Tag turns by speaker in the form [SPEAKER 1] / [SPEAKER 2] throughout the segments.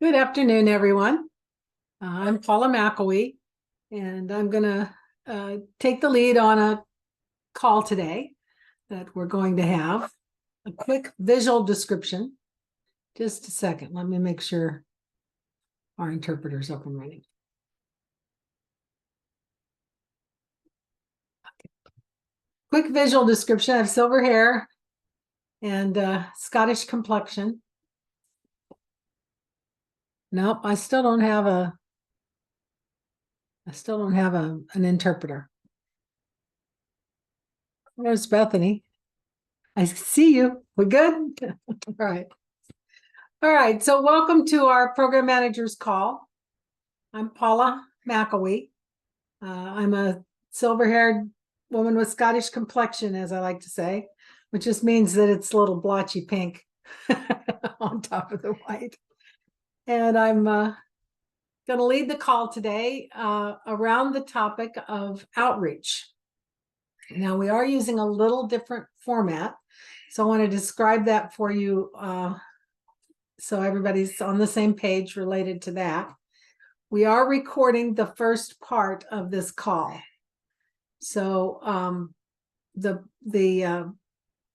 [SPEAKER 1] Good afternoon, everyone. I'm Paula McElwee, and I'm going to take the lead on a call today that we're going to have. A quick visual description. Just a second. Let me make sure our interpreter's up and running. Okay. Quick visual description. I have silver hair and Scottish complexion. Nope, I still don't have an interpreter. There's Bethany. I see you. We good? All right. All right. So welcome to our program manager's call. I'm Paula McElwee. I'm a silver-haired woman with Scottish complexion, as I like to say, which just means that it's a little blotchy pink on top of the white. And I'm going to lead the call today around the topic of outreach. Now, we are using a little different format, so I want to describe that for you so everybody's on the same page related to that. We are recording the first part of this call. So the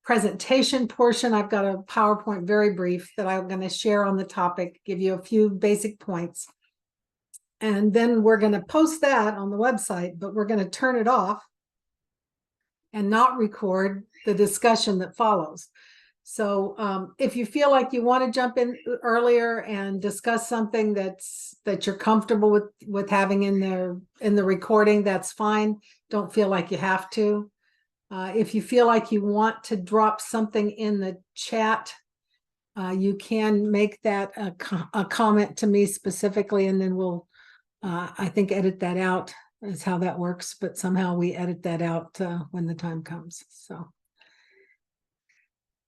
[SPEAKER 1] presentation portion, I've got a PowerPoint very brief that I'm going to share on the topic, give you a few basic points. And then we're going to post that on the website, but we're going to turn it off and not record the discussion that follows. So if you feel like you want to jump in earlier and discuss something that you're comfortable with having in the recording, that's fine. Don't feel like you have to. If you feel like you want to drop something in the chat, you can make that a comment to me specifically, and then we'll, I think, edit that out is how that works. But somehow we edit that out when the time comes.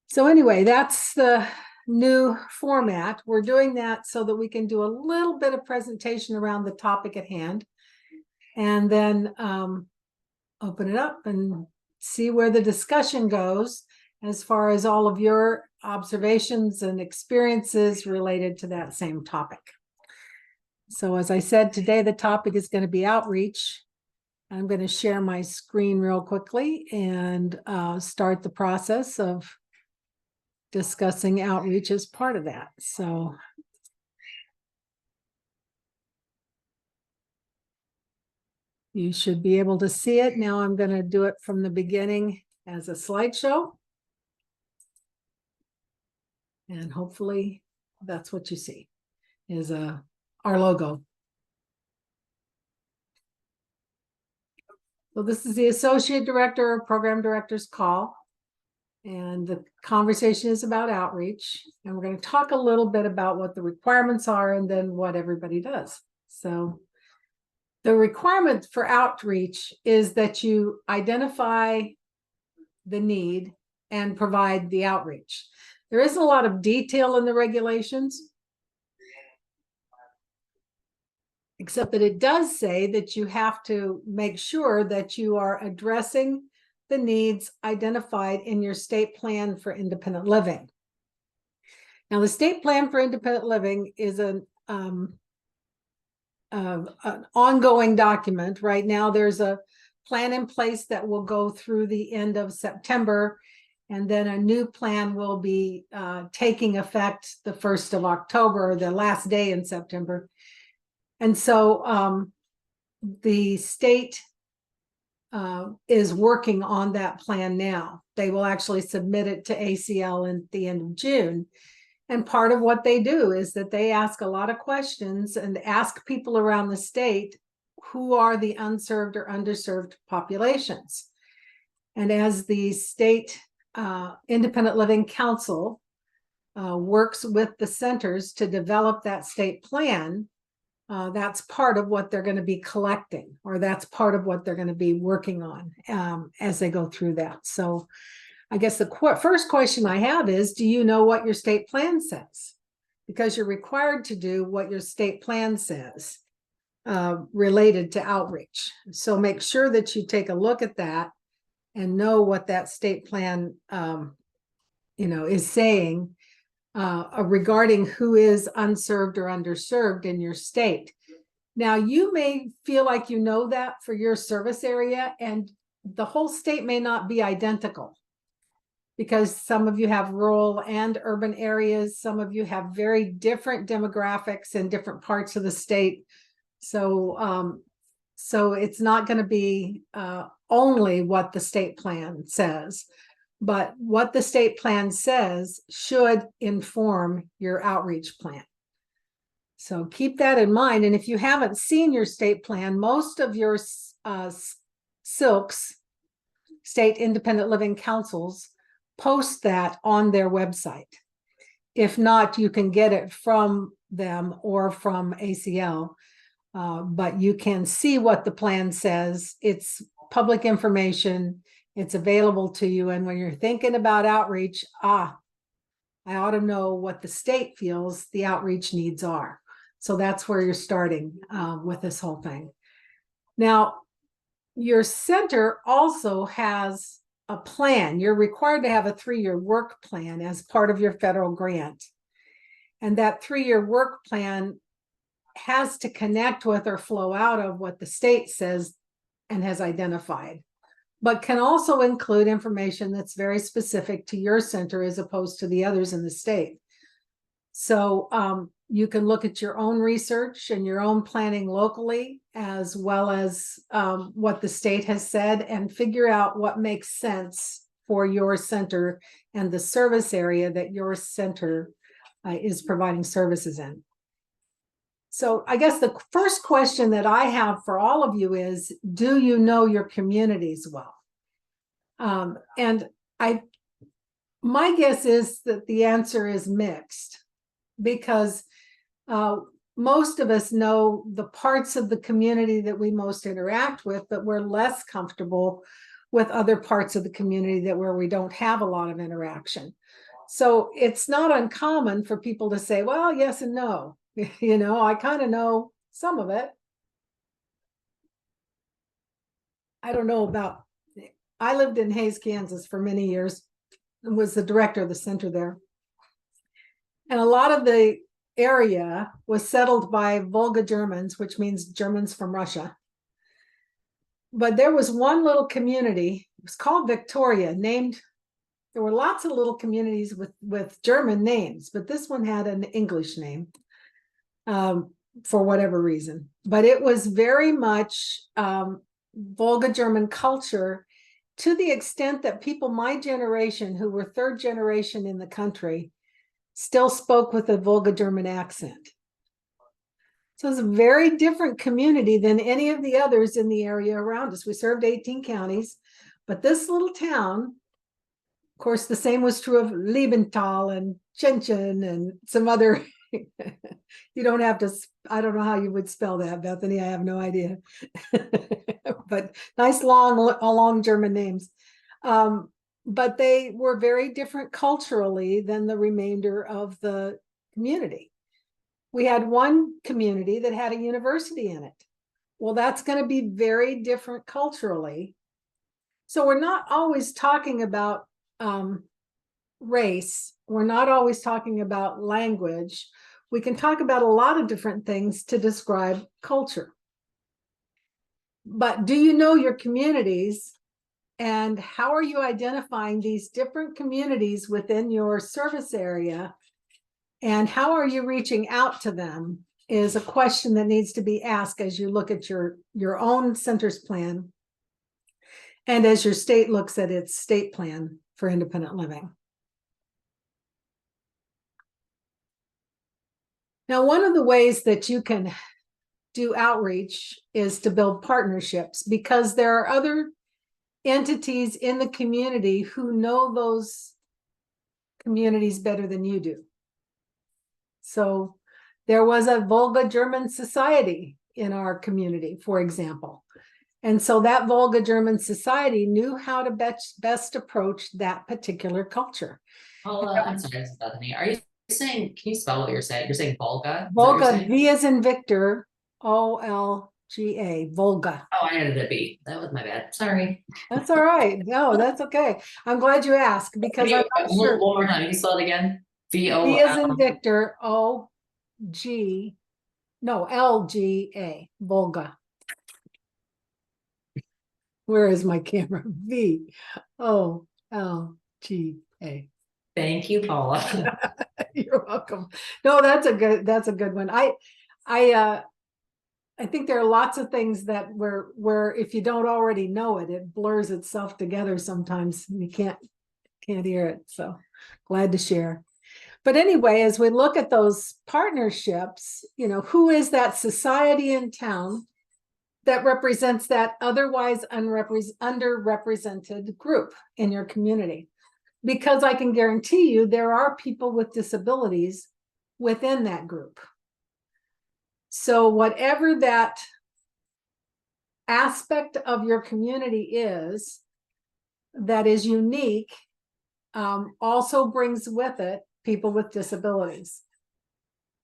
[SPEAKER 1] So anyway, that's the new format. We're doing that so that we can do a little bit of presentation around the topic at hand, and then open it up and see where the discussion goes as far as all of your observations and experiences related to that same topic. So as I said, today the topic is going to be outreach. I'm going to share my screen real quickly and start the process of discussing outreach as part of that. So you should be able to see it. Now I'm going to do it from the beginning as a slideshow. And hopefully that's what you see is our logo. So this is the Associate Director or Program Director's call. And the conversation is about outreach. And we're going to talk a little bit about what the requirements are and then what everybody does. So the requirement for outreach is that you identify the need and provide the outreach. There isn't a lot of detail in the regulations, except that it does say that you have to make sure that you are addressing the needs identified in your state plan for independent living. Now, the state plan for independent living is an ongoing document. Right now, there's a plan in place that will go through the end of September, and then a new plan will be taking effect the 1st of October, the last day in September. And so the state is working on that plan now. They will actually submit it to ACL at the end of June. And part of what they do is that they ask a lot of questions and ask people around the state who are the unserved or underserved populations. And as the state Independent Living Council works with the centers to develop that state plan, that's part of what they're going to be collecting, or that's part of what they're going to be working on as they go through that. So I guess the first question I have is, do you know what your state plan says? Because you're required to do what your state plan says related to outreach. So make sure that you take a look at that and know what that state plan is saying regarding who is unserved or underserved in your state. Now, you may feel like you know that for your service area, and the whole state may not be identical, because some of you have rural and urban areas. Some of you have very different demographics in different parts of the state. So it's not going to be only what the state plan says, but what the state plan says should inform your outreach plan. So keep that in mind. And if you haven't seen your state plan, most of your SILCs, State Independent Living Councils, post that on their website. If not, you can get it from them or from ACL, but you can see what the plan says. It's public information. It's available to you. And when you're thinking about outreach, I ought to know what the state feels the outreach needs are. So that's where you're starting with this whole thing. Now, your center also has a plan. You're required to have a 3-year work plan as part of your federal grant. And that 3-year work plan has to connect with or flow out of what the state says and has identified, but can also include information that's very specific to your center as opposed to the others in the state. So you can look at your own research and your own planning locally, as well as what the state has said, and figure out what makes sense for your center and the service area that your center is providing services in. So I guess the first question that I have for all of you is, do you know your communities well? And my guess is that the answer is mixed, because most of us know the parts of the community that we most interact with, but we're less comfortable with other parts of the community where we don't have a lot of interaction. So it's not uncommon for people to say, well, yes and no. You know, I kind of know some of it. I don't know about, I lived in Hays, Kansas for many years and was the director of the center there. And a lot of the area was settled by Volga Germans, which means Germans from Russia. But there was one little community, it was called Victoria, there were lots of little communities with German names, but this one had an English name. For whatever reason, but it was very much Volga German culture, to the extent that people my generation, who were 3rd generation in the country, still spoke with a Volga German accent. So it's a very different community than any of the others in the area around us. We served 18 counties, but this little town, of course, the same was true of Liebenthal and Tschenchen and some other. You don't have to, I don't know how you would spell that, Bethany. I have no idea. But nice long German names. But they were very different culturally than the remainder of the community. We had one community that had a university in it. Well, that's going to be very different culturally. So we're not always talking about race. We're not always talking about language. We can talk about a lot of different things to describe culture. But do you know your communities, and how are you identifying these different communities within your service area, and how are you reaching out to them is a question that needs to be asked as you look at your own center's plan and as your state looks at its state plan for independent living. Now, one of the ways that you can do outreach is to build partnerships, because there are other entities in the community who know those communities better than you do. So there was a Volga German society in our community, for example. And so that Volga German society knew how to best approach that particular culture.
[SPEAKER 2] I'm sorry, Bethany. Are you saying, can you spell what you're saying? You're saying Volga?
[SPEAKER 1] Volga, V as in Victor, O-L-G-A, Volga.
[SPEAKER 2] Oh, I added a B. That was my bad. Sorry.
[SPEAKER 1] That's all right. No, that's okay. I'm glad you asked, because I'm not sure.
[SPEAKER 2] One more time. Can you spell it again? V
[SPEAKER 1] V
[SPEAKER 2] O
[SPEAKER 1] as in
[SPEAKER 2] L.
[SPEAKER 1] Victor, LGA, Volga. Where is my camera? VOLGA.
[SPEAKER 2] Thank you, Paula.
[SPEAKER 1] You're welcome. No, that's a good one. I think there are lots of things that where if you don't already know it, it blurs itself together sometimes. And you can't hear it. So glad to share. But anyway, as we look at those partnerships, who is that society in town that represents that otherwise underrepresented group in your community? Because I can guarantee you there are people with disabilities within that group. So whatever that aspect of your community is that is unique, also brings with it people with disabilities.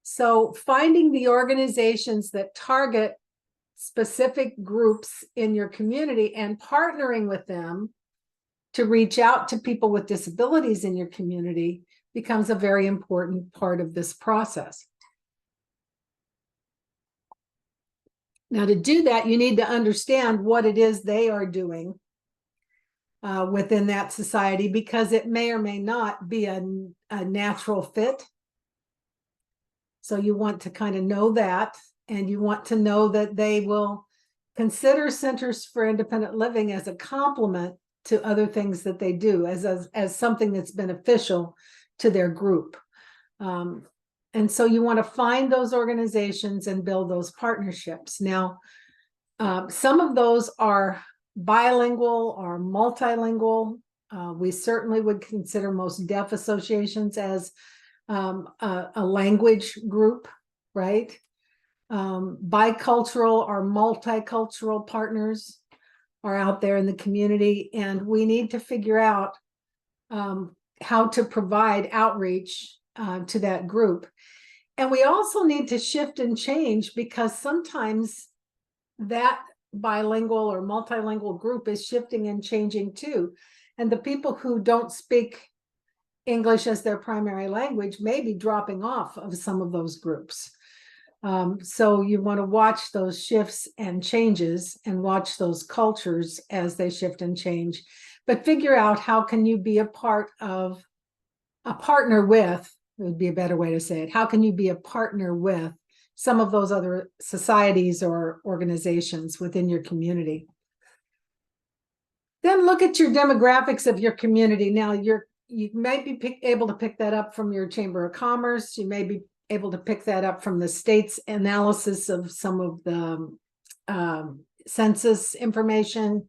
[SPEAKER 1] So finding the organizations that target specific groups in your community and partnering with them to reach out to people with disabilities in your community becomes a very important part of this process. Now, to do that, you need to understand what it is they are doing within that society, because it may or may not be a natural fit. So you want to kind of know that, and you want to know that they will consider Centers for Independent Living as a complement to other things that they do, as something that's beneficial to their group. And so you want to find those organizations and build those partnerships. Now, some of those are bilingual or multilingual. We certainly would consider most deaf associations as a language group, right? Bicultural or multicultural partners are out there in the community, and we need to figure out how to provide outreach to that group. And we also need to shift and change, because sometimes that bilingual or multilingual group is shifting and changing too. And the people who don't speak English as their primary language may be dropping off of some of those groups. So you want to watch those shifts and changes and watch those cultures as they shift and change, but figure out how can you be a partner with, would be a better way to say it. How can you be a partner with some of those other societies or organizations within your community? Then look at your demographics of your community. Now, you might be able to pick that up from your Chamber of Commerce. You may be able to pick that up from the state's analysis of some of the census information.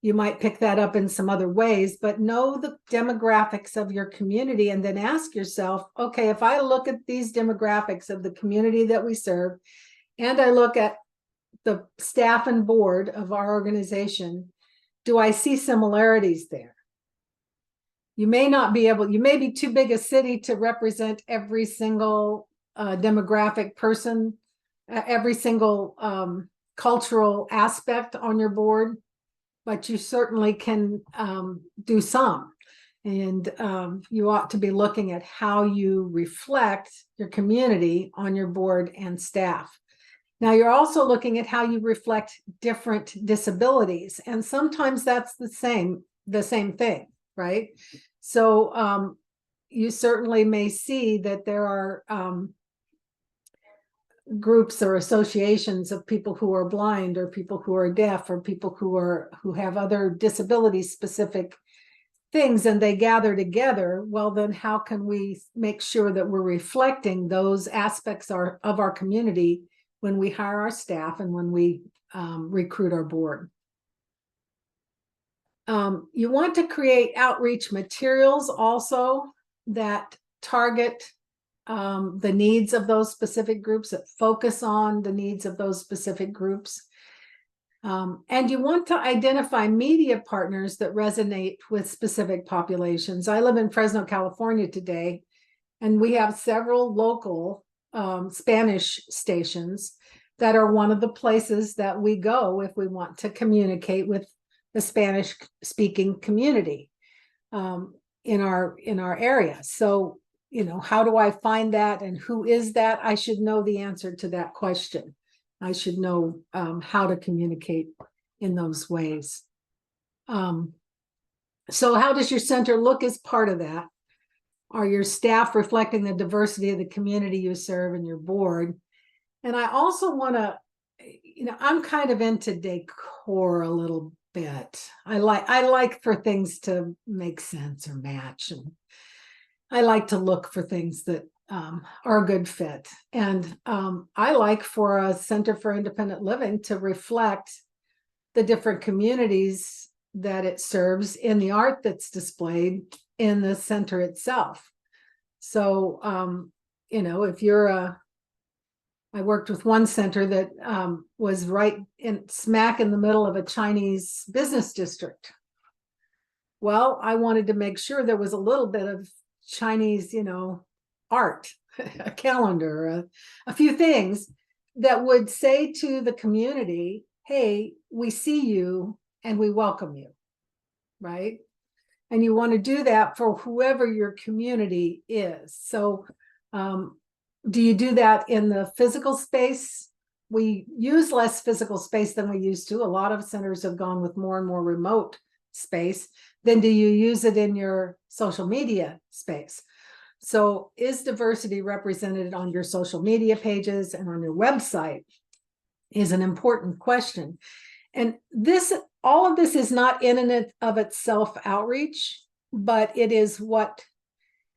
[SPEAKER 1] You might pick that up in some other ways, but know the demographics of your community, and then ask yourself, okay, if I look at these demographics of the community that we serve, and I look at the staff and board of our organization, do I see similarities there? You may be too big a city to represent every single demographic person, every single cultural aspect on your board, but you certainly can do some. And you ought to be looking at how you reflect your community on your board and staff. Now, you're also looking at how you reflect different disabilities, and sometimes that's the same thing, right? So you certainly may see that there are groups or associations of people who are blind, or people who are deaf, or people who have other disability specific things, and they gather together. Well, then how can we make sure that we're reflecting those aspects of our community when we hire our staff and when we recruit our board? You want to create outreach materials also that target the needs of those specific groups, that focus on the needs of those specific groups. And you want to identify media partners that resonate with specific populations. I live in Fresno, California today, and we have several local Spanish stations that are one of the places that we go if we want to communicate with the Spanish speaking community in our area. So how do I find that and who is that? I should know the answer to that question. I should know how to communicate in those ways. So how does your center look as part of that? Are your staff reflecting the diversity of the community you serve and your board? And I also want to, I'm kind of into decor a little bit. I like for things to make sense or match, and I like to look for things that are a good fit. And I like for a Center for Independent Living to reflect the different communities that it serves in the art that's displayed in the center itself. So, if you're I worked with one center that was right in smack in the middle of a Chinese business district. Well, I wanted to make sure there was a little bit of Chinese, art, a calendar, a few things that would say to the community, hey, we see you and we welcome you, right? And you want to do that for whoever your community is. So do you do that in the physical space? We use less physical space than we used to. A lot of centers have gone with more and more remote space. Then do you use it in your social media space? So is diversity represented on your social media pages and on your website is an important question. And all of this is not in and of itself outreach, but it is what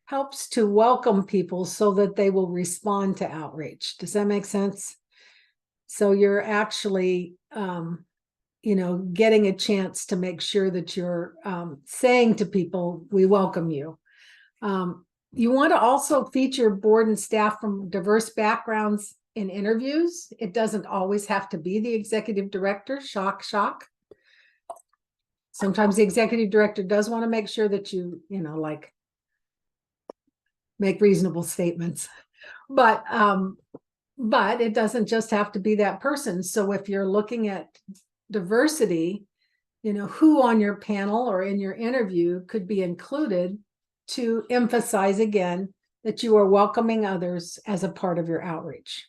[SPEAKER 1] helps to welcome people so that they will respond to outreach. Does that make sense? So you're actually, getting a chance to make sure that you're saying to people, we welcome you. You want to also feature board and staff from diverse backgrounds in interviews. It doesn't always have to be the executive director. Shock, shock. Sometimes the executive director does want to make sure that you, make reasonable statements, but it doesn't just have to be that person. So if you're looking at diversity, who on your panel or in your interview could be included to emphasize again that you are welcoming others as a part of your outreach.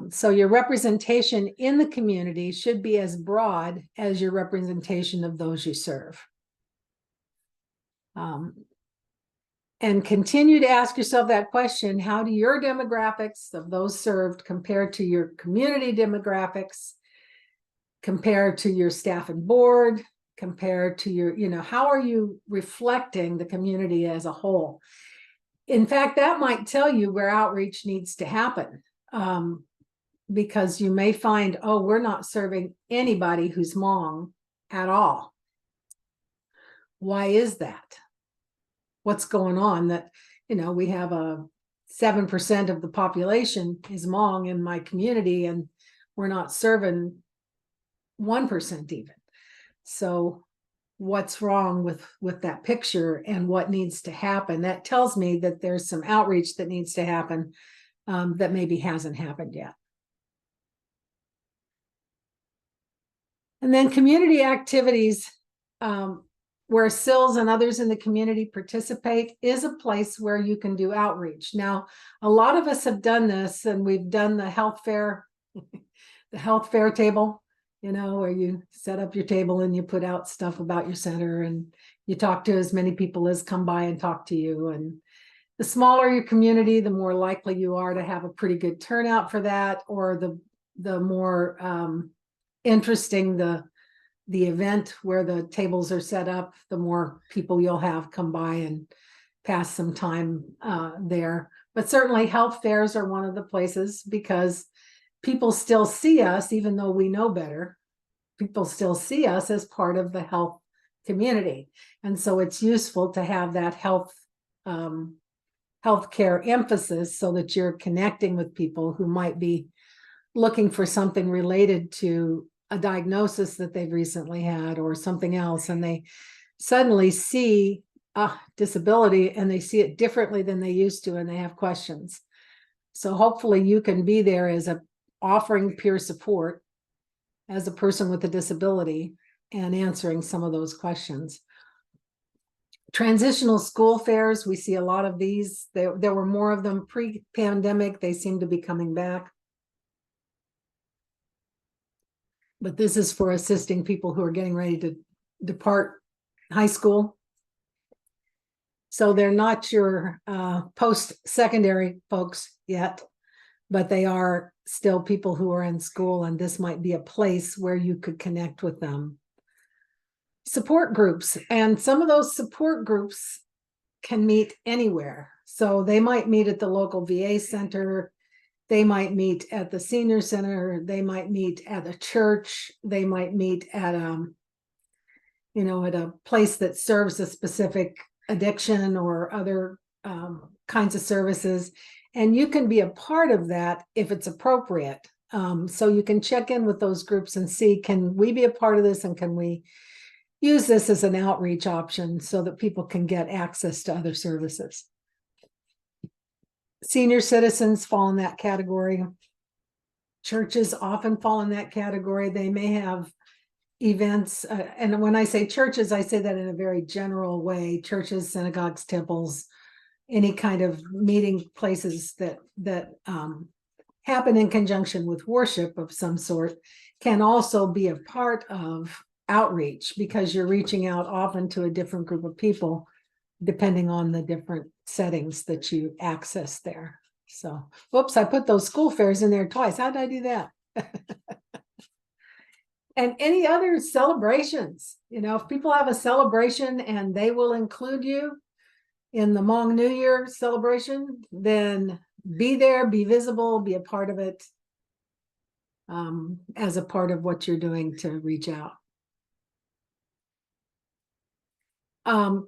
[SPEAKER 1] So your representation in the community should be as broad as your representation of those you serve. And continue to ask yourself that question: how do your demographics of those served compare to your community demographics, compare to your staff and board, compare to your, how are you reflecting the community as a whole? In fact, that might tell you where outreach needs to happen, because you may find, oh, we're not serving anybody who's Hmong at all. Why is that? What's going on that, we have a 7% of the population is Hmong in my community, and we're not serving 1% even. So what's wrong with that picture and what needs to happen? That tells me that there's some outreach that needs to happen that maybe hasn't happened yet. And then community activities, where CILs and others in the community participate, is a place where you can do outreach. Now, a lot of us have done this, and we've done the health fair, the health fair table, where you set up your table and you put out stuff about your center and you talk to as many people as come by and talk to you. And the smaller your community, the more likely you are to have a pretty good turnout for that, or the more interesting the event where the tables are set up, the more people you'll have come by and pass some time there. But certainly health fairs are one of the places, because people still see us, even though we know better. People still see us as part of the health community. And so it's useful to have that healthcare emphasis, so that you're connecting with people who might be looking for something related to a diagnosis that they've recently had or something else, and they suddenly see disability and they see it differently than they used to, and they have questions. So hopefully you can be there as offering peer support as a person with a disability and answering some of those questions. Transitional school fairs, we see a lot of these. There were more of them pre-pandemic. They seem to be coming back. But this is for assisting people who are getting ready to depart high school. So they're not your post-secondary folks yet, but they are still people who are in school, and this might be a place where you could connect with them. Support groups, and some of those support groups can meet anywhere. So they might meet at the local VA center, they might meet at the senior center, they might meet at a church, they might meet at at a place that serves a specific addiction or other kinds of services. And you can be a part of that if it's appropriate. So you can check in with those groups and see, can we be a part of this, and can we use this as an outreach option so that people can get access to other services. Senior citizens fall in that category. Churches often fall in that category. They may have events, and when I say churches, I say that in a very general way. Churches, synagogues, temples, any kind of meeting places that happen in conjunction with worship of some sort can also be a part of outreach, because you're reaching out often to a different group of people depending on the different settings that you access there. So, whoops, I put those school fairs in there twice. How did I do that? And any other celebrations, if people have a celebration and they will include you in the Hmong New Year celebration, then be there, be visible, be a part of it, as a part of what you're doing to reach out.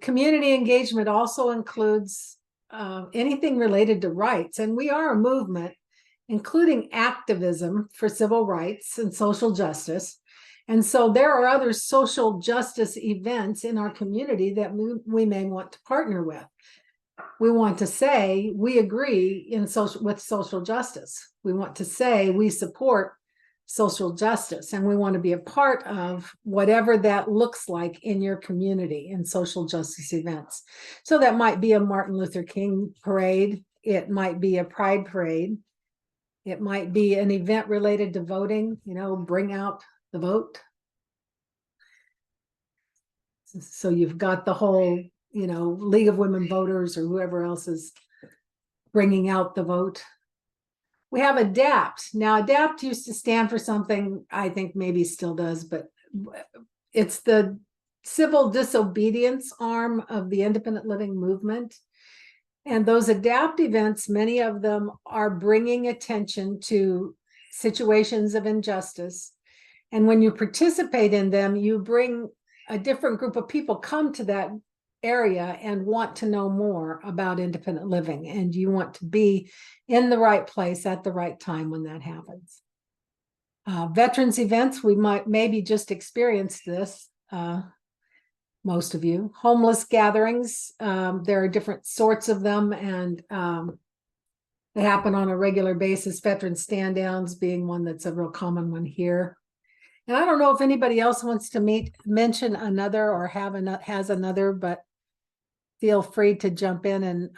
[SPEAKER 1] Community engagement also includes anything related to rights, and we are a movement, including activism for civil rights and social justice. And so there are other social justice events in our community that we may want to partner with. We want to say we agree with social justice. We want to say we support social justice, and we want to be a part of whatever that looks like in your community in social justice events. So that might be a Martin Luther King parade, it might be a pride parade, it might be an event related to voting, bring out the vote. So you've got the whole League of Women Voters or whoever else is bringing out the vote. We have ADAPT. Now, ADAPT used to stand for something, I think maybe still does, but it's the civil disobedience arm of the independent living movement. And those ADAPT events, many of them are bringing attention to situations of injustice. And when you participate in them, you bring a different group of people come to that area and want to know more about independent living, and you want to be in the right place at the right time when that happens. Veterans events, we might maybe just experience this, most of you. Homeless gatherings, there are different sorts of them, and they happen on a regular basis. Veteran stand downs being one that's a real common one here. And I don't know if anybody else wants to mention another or has another, but feel free to jump in and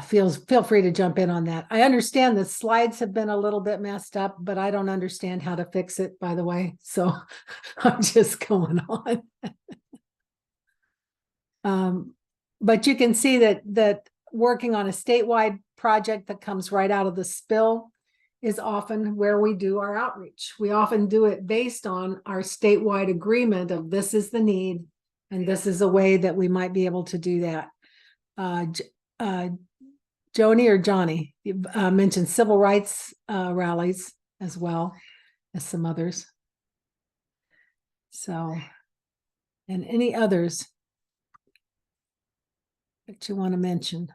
[SPEAKER 1] feel free to jump in on that. I understand the slides have been a little bit messed up, but I don't understand how to fix it, by the way. So I'm just going on. But you can see that working on a statewide project that comes right out of the spill is often where we do our outreach. We often do it based on our statewide agreement of this is the need, and this is a way that we might be able to do that. Joni or Johnny mentioned civil rights rallies as well as some others. So, and any others that you want to mention?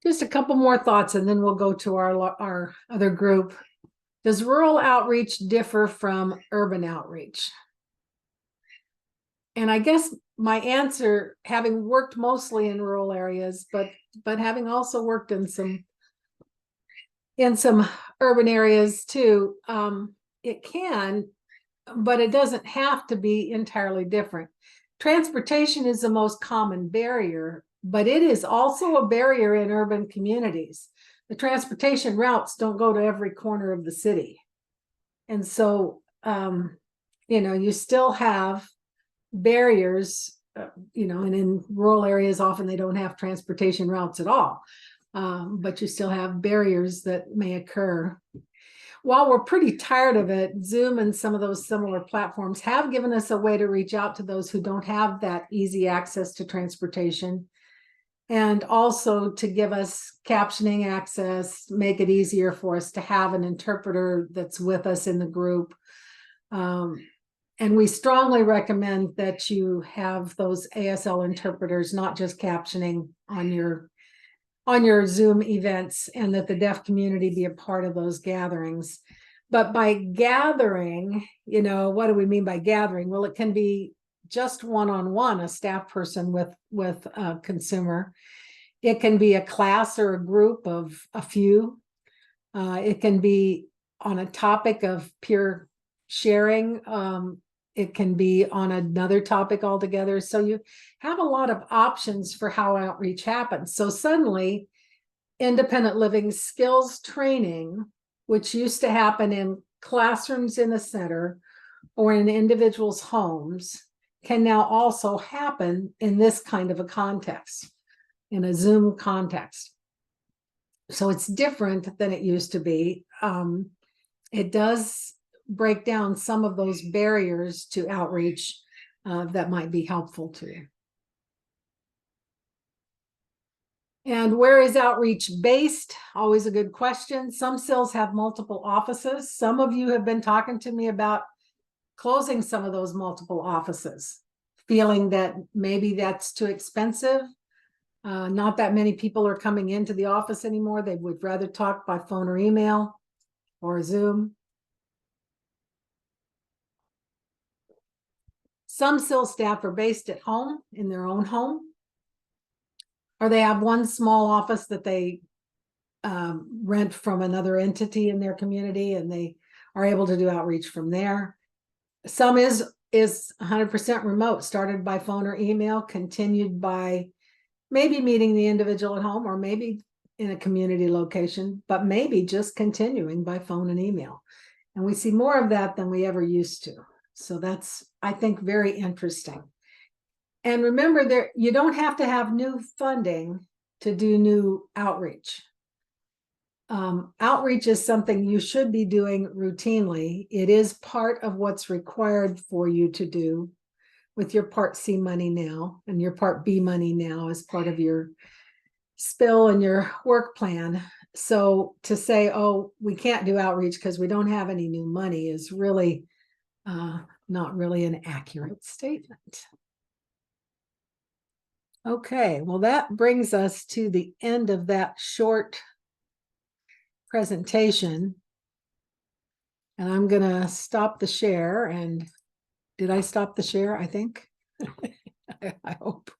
[SPEAKER 1] Just a couple more thoughts, and then we'll go to our other group. Does rural outreach differ from urban outreach? And I guess my answer, having worked mostly in rural areas, but having also worked in some urban areas too, it can, but it doesn't have to be entirely different. Transportation is the most common barrier, but it is also a barrier in urban communities. The transportation routes don't go to every corner of the city. And so, you still have barriers, and in rural areas, often they don't have transportation routes at all. But you still have barriers that may occur. While we're pretty tired of it, Zoom and some of those similar platforms have given us a way to reach out to those who don't have that easy access to transportation, and also to give us captioning access, make it easier for us to have an interpreter that's with us in the group. And we strongly recommend that you have those ASL interpreters, not just captioning on your Zoom events, and that the deaf community be a part of those gatherings. But by gathering, what do we mean by gathering? Well, it can be just one-on-one, a staff person with a consumer. It can be a class or a group of a few. It can be on a topic of peer sharing. It can be on another topic altogether. So you have a lot of options for how outreach happens. So suddenly, independent living skills training, which used to happen in classrooms in the center or in individuals' homes, can now also happen in this kind of a context, in a Zoom context. So it's different than it used to be. It does break down some of those barriers to outreach that might be helpful to you. And where is outreach based? Always a good question. Some CILs have multiple offices. Some of you have been talking to me about closing some of those multiple offices, feeling that maybe that's too expensive. Not that many people are coming into the office anymore. They would rather talk by phone or email or Zoom. Some CIL staff are based at home, in their own home, or they have one small office that they rent from another entity in their community, and they are able to do outreach from there. Some is 100% remote, started by phone or email, continued by maybe meeting the individual at home, or maybe in a community location, but maybe just continuing by phone and email. And we see more of that than we ever used to. So that's, I think, very interesting. And remember, you don't have to have new funding to do new outreach. Outreach is something you should be doing routinely. It is part of what's required for you to do with your Part C money now and your Part B money now as part of your spill and your work plan. So to say, oh, we can't do outreach because we don't have any new money is really not really an accurate statement. Okay, well, that brings us to the end of that short presentation. And I'm gonna stop the share. And did I stop the share? I think. I hope.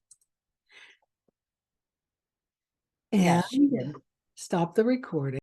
[SPEAKER 1] And
[SPEAKER 2] Yes, you did.
[SPEAKER 1] stop the recording.